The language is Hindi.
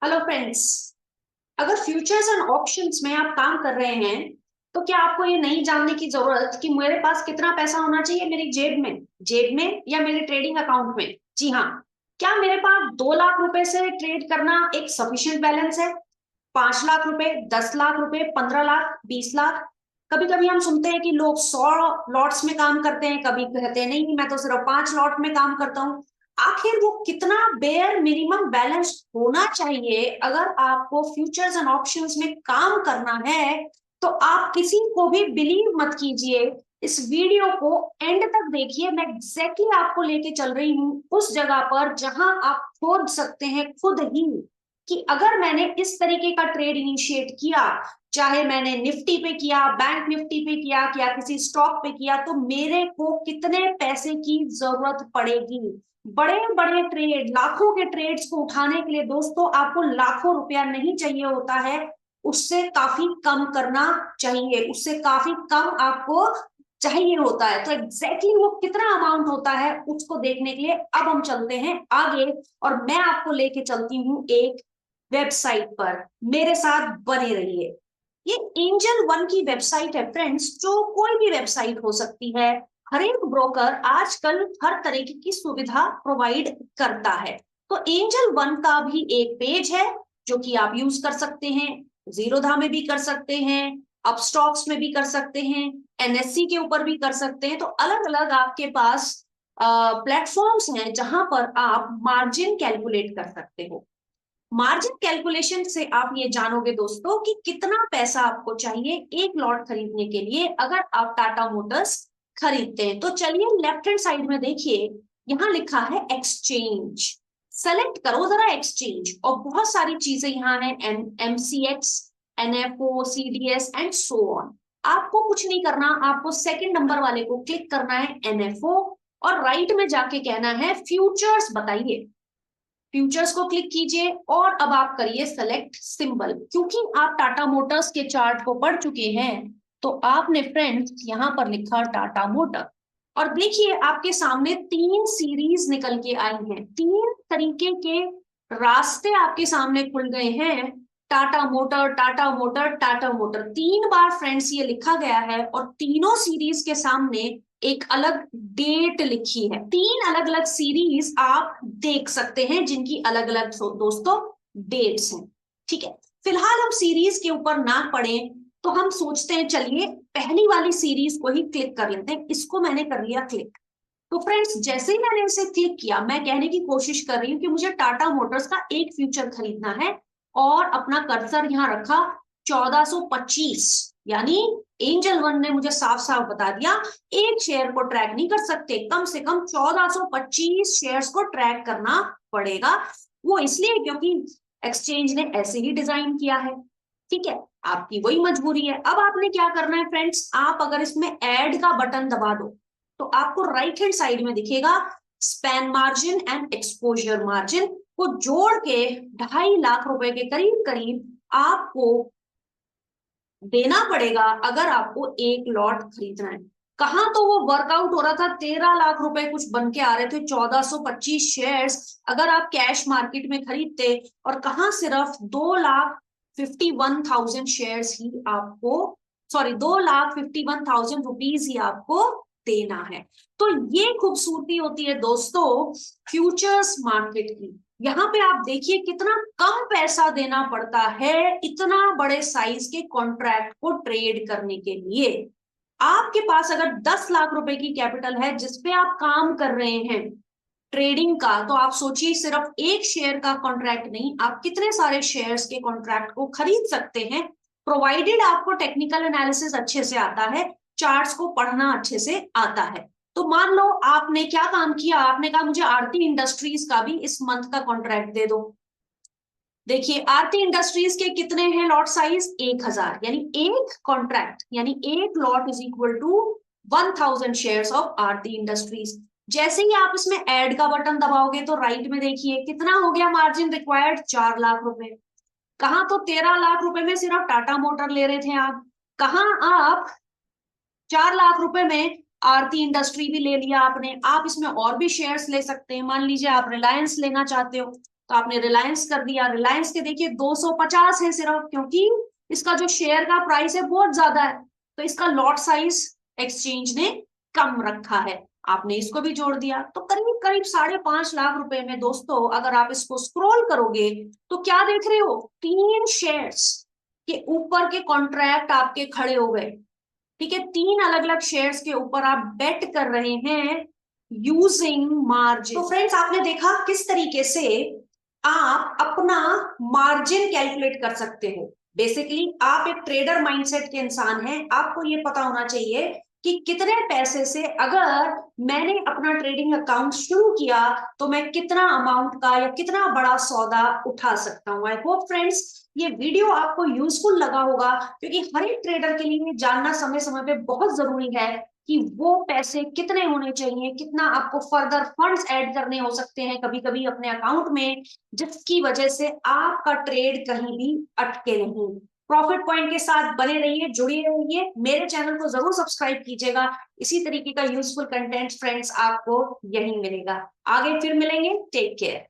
Hello friends. अगर फ्यूचर्स एंड ऑप्शंस में आप काम कर रहे हैं तो क्या आपको ये नहीं जानने की जरूरत कि मेरे पास कितना पैसा होना चाहिए मेरी जेब में या मेरे ट्रेडिंग अकाउंट में। जी हाँ। क्या मेरे पास 2 लाख रुपए से ट्रेड करना एक सफिशिएंट बैलेंस है? 5 लाख रुपए, 10 लाख रुपए, 15 लाख, 20 लाख? कभी कभी हम सुनते हैं कि लोग 100 लॉट्स में काम करते हैं, कभी कहते हैं नहीं मैं तो सिर्फ 5 लॉट में काम करता हूँ। आखिर वो कितना बेयर मिनिमम बैलेंस होना चाहिए अगर आपको फ्यूचर्स एंड ऑप्शंस में काम करना है? तो आप किसी को भी बिलीव मत कीजिए। इस वीडियो को एंड तक देखिए। मैं एग्जैक्टली आपको लेके चल रही हूँ उस जगह पर जहां आप खोज सकते हैं खुद ही कि अगर मैंने इस तरीके का ट्रेड इनिशिएट किया, चाहे मैंने निफ्टी पे किया, बैंक निफ्टी पे किया या किसी स्टॉक पे किया, तो मेरे को कितने पैसे की जरूरत पड़ेगी। बड़े बड़े ट्रेड, लाखों के ट्रेड्स को उठाने के लिए दोस्तों आपको लाखों रुपया नहीं चाहिए होता है, उससे काफी कम करना चाहिए, उससे काफी कम आपको चाहिए होता है। तो एग्जैक्टली वो कितना अमाउंट होता है उसको देखने के लिए अब हम चलते हैं आगे, और मैं आपको लेके चलती हूँ एक वेबसाइट पर। मेरे साथ बने रहिए। ये एंजल वन की वेबसाइट है फ्रेंड्स, जो कोई भी वेबसाइट हो सकती है। हर एक ब्रोकर आजकल हर तरीके की सुविधा प्रोवाइड करता है। तो एंजल वन का भी एक पेज है जो कि आप यूज कर सकते हैं। जीरोधा में भी कर सकते हैं, अपस्टॉक्स में भी कर सकते हैं, एनएससी के ऊपर भी कर सकते हैं। तो अलग अलग आपके पास प्लेटफॉर्म्स हैं जहां पर आप मार्जिन कैलकुलेट कर सकते हो। मार्जिन कैलकुलेशन से आप ये जानोगे दोस्तों कि कितना पैसा आपको चाहिए एक लॉट खरीदने के लिए अगर आप टाटा मोटर्स खरीदते हैं। तो चलिए लेफ्ट हैंड साइड में देखिए, यहाँ लिखा है एक्सचेंज। सेलेक्ट करो जरा एक्सचेंज, और बहुत सारी चीजें यहाँ है, MCX, NFO, CDS and so on. आपको कुछ नहीं करना, आपको सेकंड नंबर वाले को क्लिक करना है, एनएफओ, और राइट में जाके कहना है फ्यूचर्स बताइए। फ्यूचर्स को क्लिक कीजिए और अब आप करिए सेलेक्ट सिंबल। क्योंकि आप टाटा मोटर्स के चार्ट को पढ़ चुके हैं तो आपने फ्रेंड्स यहां पर लिखा टाटा मोटर, और देखिए आपके सामने 3 सीरीज निकल के आई हैं, 3 तरीके के रास्ते आपके सामने खुल गए हैं। Tata motor, Tata motor, Tata motor, 3 बार फ्रेंड्स ये लिखा गया है, और तीनों सीरीज के सामने एक अलग डेट लिखी है। 3 अलग अलग सीरीज आप देख सकते हैं जिनकी अलग अलग दोस्तों डेट्स हैं। ठीक है, फिलहाल हम सीरीज के ऊपर ना पढ़े तो हम सोचते हैं चलिए पहली वाली सीरीज को ही क्लिक कर लेते हैं। इसको मैंने कर लिया क्लिक। तो फ्रेंड्स जैसे ही मैंने इसे क्लिक किया, मैं कहने की कोशिश कर रही हूँ कि मुझे टाटा मोटर्स का एक फ्यूचर खरीदना है, और अपना कर्सर यहाँ रखा 1425, यानी एंजल वन ने मुझे साफ साफ बता दिया एक शेयर को ट्रैक नहीं कर सकते, कम से कम 1425 शेयर्स को ट्रैक करना पड़ेगा। वो इसलिए क्योंकि एक्सचेंज ने ऐसे ही डिजाइन किया है। ठीक है, आपकी वही मजबूरी है। अब आपने क्या करना है फ्रेंड्स, आप अगर इसमें ऐड का बटन दबा दो तो आपको राइट हैंड साइड में दिखेगा span margin and exposure margin को जोड़ के 2.5 लाख रुपए के करीब करीब आपको देना पड़ेगा अगर आपको एक लॉट खरीदना है। कहां तो वो वर्कआउट हो रहा था, 13 लाख रुपए कुछ बन के आ रहे थे 1425 शेयर्स अगर आप कैश मार्केट में खरीदते, और कहां सिर्फ 2,51,000 शेयर्स ही आपको, सॉरी 2,51,000 रुपीज ही आपको देना है। तो ये खूबसूरती होती है दोस्तों फ्यूचर्स मार्केट की। यहाँ पे आप देखिए कितना कम पैसा देना पड़ता है इतना बड़े साइज के कॉन्ट्रैक्ट को ट्रेड करने के लिए। आपके पास अगर 10 लाख रुपए की कैपिटल है जिसपे आप काम कर रहे हैं ट्रेडिंग का, तो आप सोचिए सिर्फ एक शेयर का कॉन्ट्रैक्ट नहीं, आप कितने सारे शेयर्स के कॉन्ट्रैक्ट को खरीद सकते हैं, प्रोवाइडेड आपको टेक्निकल एनालिसिस अच्छे से आता है, चार्ट्स को पढ़ना अच्छे से आता है। तो मान लो आपने क्या काम किया, आपने कहा मुझे आरती इंडस्ट्रीज का भी इस मंथ का कॉन्ट्रैक्ट दे दो। देखिए आरती इंडस्ट्रीज के कितने हैं लॉट साइज, 1000, यानी एक कॉन्ट्रैक्ट यानी एक lot is equal to 1000 shares of Aarti Industries. जैसे ही आप इसमें ऐड का बटन दबाओगे तो राइट में देखिए कितना हो गया मार्जिन रिक्वायर्ड, 4 लाख रुपए। कहां तो 13 लाख रुपए में सिर्फ टाटा मोटर ले रहे थे आप, कहां आप 4 लाख रुपए में आरती इंडस्ट्री भी ले लिया आपने। आप इसमें और भी शेयर्स ले सकते हैं, मान लीजिए आप रिलायंस लेना चाहते हो तो आपने रिलायंस कर दिया। रिलायंस के देखिए 250 है सिर्फ, क्योंकि इसका जो शेयर का प्राइस है बहुत ज्यादा है, तो इसका लॉट साइज एक्सचेंज ने कम रखा है। आपने इसको भी जोड़ दिया, तो करीब करीब 5.5 लाख रुपए में दोस्तों अगर आप इसको स्क्रॉल करोगे तो क्या देख रहे हो, 3 शेयर्स के ऊपर के कॉन्ट्रैक्ट आपके खड़े हो गए। ठीक है, 3 अलग अलग शेयर्स के ऊपर आप बेट कर रहे हैं यूजिंग मार्जिन। तो फ्रेंड्स आपने देखा किस तरीके से आप अपना मार्जिन कैलकुलेट कर सकते हो। बेसिकली आप एक ट्रेडर माइंडसेट के इंसान हैं, आपको ये पता होना चाहिए कि कितने पैसे से अगर मैंने अपना ट्रेडिंग अकाउंट शुरू किया तो मैं कितना अमाउंट का या कितना बड़ा सौदा उठा सकता हूं। आई होप फ्रेंड्स ये वीडियो आपको यूजफुल लगा होगा, क्योंकि हर एक ट्रेडर के लिए जानना समय समय पे बहुत जरूरी है कि वो पैसे कितने होने चाहिए, कितना आपको फर्दर फंड्स ऐड करने हो सकते हैं कभी कभी अपने अकाउंट में, जिसकी वजह से आपका ट्रेड कहीं भी अटके नहीं। प्रॉफिट पॉइंट के साथ बने रहिए, जुड़े रहिए, मेरे चैनल को जरूर सब्सक्राइब कीजिएगा। इसी तरीके का यूजफुल कंटेंट फ्रेंड्स आपको यहीं मिलेगा। आगे फिर मिलेंगे, टेक केयर।